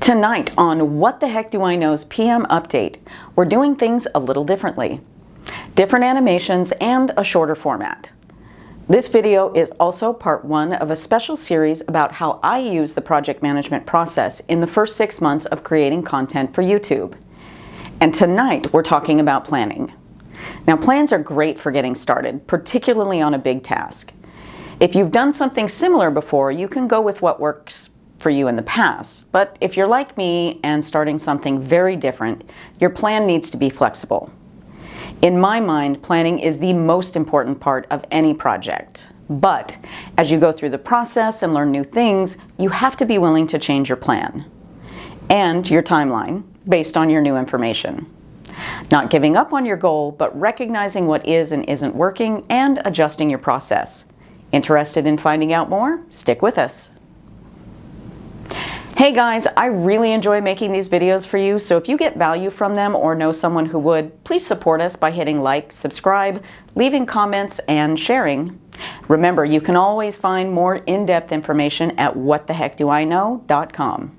Tonight on What the Heck Do I Know's PM Update, we're doing things a little differently. Different animations and a shorter format. This video is also part one of a special series about how I use the project management process in the first 6 months of creating content for YouTube. And tonight we're talking about planning. Now, plans are great for getting started, particularly on a big task. If you've done something similar before, you can go with what works for you in the past. But if you're like me and starting something very different, your plan needs to be flexible. In my mind, planning is the most important part of any project. But as you go through the process and learn new things, you have to be willing to change your plan and your timeline based on your new information. Not giving up on your goal, but recognizing what is and isn't working and adjusting your process. Interested in finding out more? Stick with us. Hey guys, I really enjoy making these videos for you, so if you get value from them or know someone who would, please support us by hitting like, subscribe, leaving comments, and sharing. Remember, you can always find more in-depth information at whattheheckdoiknow.com.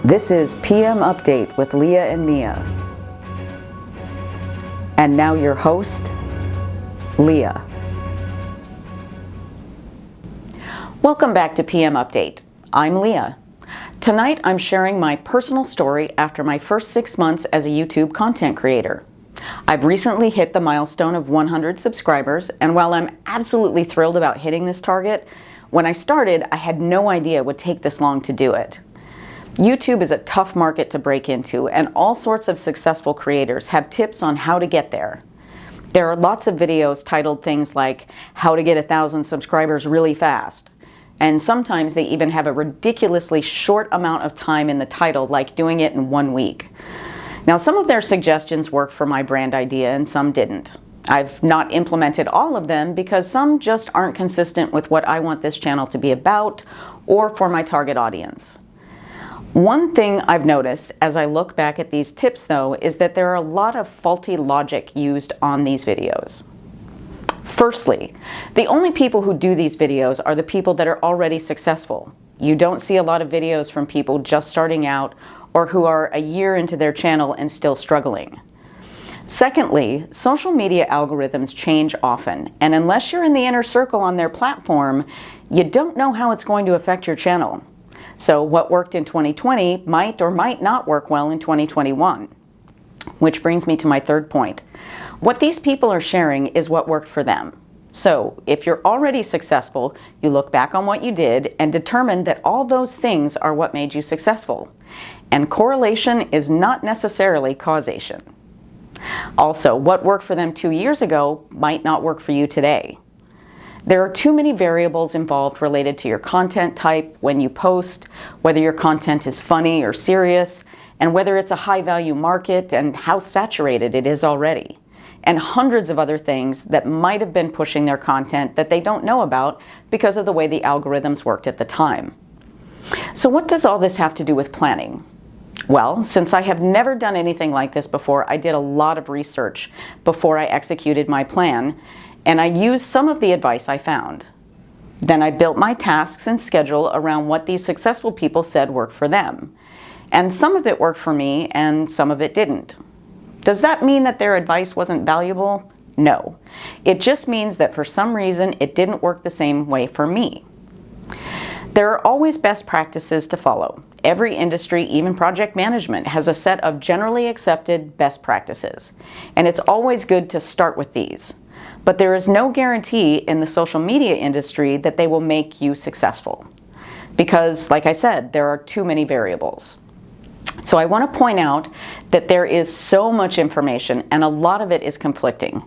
This is PM Update with Leah and Mia. And now your host, Leah. Welcome back to PM Update. I'm Leah. Tonight I'm sharing my personal story after my first 6 months as a YouTube content creator. I've recently hit the milestone of 100 subscribers, and while I'm absolutely thrilled about hitting this target, when I started I had no idea it would take this long to do it. YouTube is a tough market to break into, and all sorts of successful creators have tips on how to get there. There are lots of videos titled things like how to get 1,000 subscribers really fast. And sometimes they even have a ridiculously short amount of time in the title, like doing it in 1 week. Now, some of their suggestions work for my brand idea and some didn't. I've not implemented all of them because some just aren't consistent with what I want this channel to be about or for my target audience. One thing I've noticed as I look back at these tips, though, is that there are a lot of faulty logic used on these videos. Firstly, the only people who do these videos are the people that are already successful. You don't see a lot of videos from people just starting out or who are a year into their channel and still struggling. Secondly, social media algorithms change often, and unless you're in the inner circle on their platform, you don't know how it's going to affect your channel. So what worked in 2020 might or might not work well in 2021. Which brings me to my third point. What these people are sharing is what worked for them. So if you're already successful, you look back on what you did and determine that all those things are what made you successful. And correlation is not necessarily causation. Also, what worked for them 2 years ago might not work for you today. There are too many variables involved related to your content type, when you post, whether your content is funny or serious, and whether it's a high-value market and how saturated it is already, and hundreds of other things that might have been pushing their content that they don't know about because of the way the algorithms worked at the time. So what does all this have to do with planning? Well, since I have never done anything like this before, I did a lot of research before I executed my plan, and I used some of the advice I found. Then I built my tasks and schedule around what these successful people said worked for them. And some of it worked for me and some of it didn't. Does that mean that their advice wasn't valuable? No. It just means that for some reason it didn't work the same way for me. There are always best practices to follow. Every industry, even project management, has a set of generally accepted best practices. And it's always good to start with these. But there is no guarantee in the social media industry that they will make you successful. Because, like I said, there are too many variables. So I want to point out that there is so much information and a lot of it is conflicting.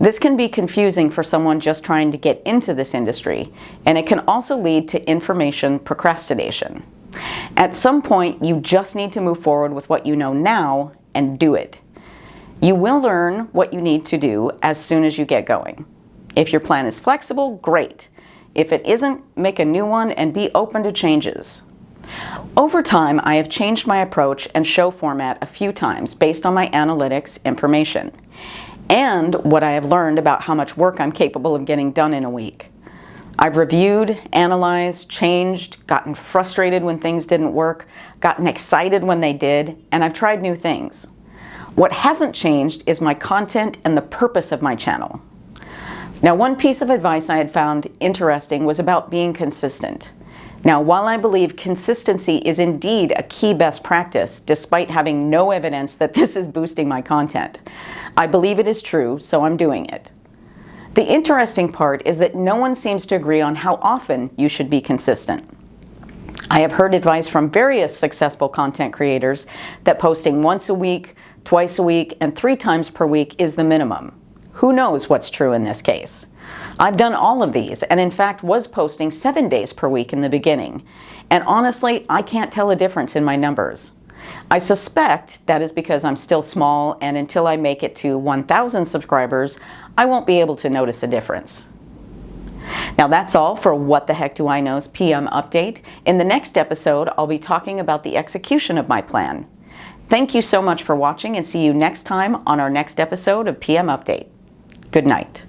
This can be confusing for someone just trying to get into this industry, and it can also lead to information procrastination. At some point, you just need to move forward with what you know now and do it. You will learn what you need to do as soon as you get going. If your plan is flexible, great. If it isn't, make a new one and be open to changes. Over time, I have changed my approach and show format a few times based on my analytics information and what I have learned about how much work I'm capable of getting done in a week. I've reviewed, analyzed, changed, gotten frustrated when things didn't work, gotten excited when they did, and I've tried new things. What hasn't changed is my content and the purpose of my channel. Now, one piece of advice I had found interesting was about being consistent. Now, while I believe consistency is indeed a key best practice, despite having no evidence that this is boosting my content, I believe it is true, so I'm doing it. The interesting part is that no one seems to agree on how often you should be consistent. I have heard advice from various successful content creators that posting once a week, twice a week, and 3 times per week is the minimum. Who knows what's true in this case? I've done all of these and in fact was posting 7 days per week in the beginning. And honestly, I can't tell a difference in my numbers. I suspect that is because I'm still small, and until I make it to 1,000 subscribers, I won't be able to notice a difference. Now that's all for What the Heck Do I Know's PM Update. In the next episode, I'll be talking about the execution of my plan. Thank you so much for watching, and see you next time on our next episode of PM Update. Good night.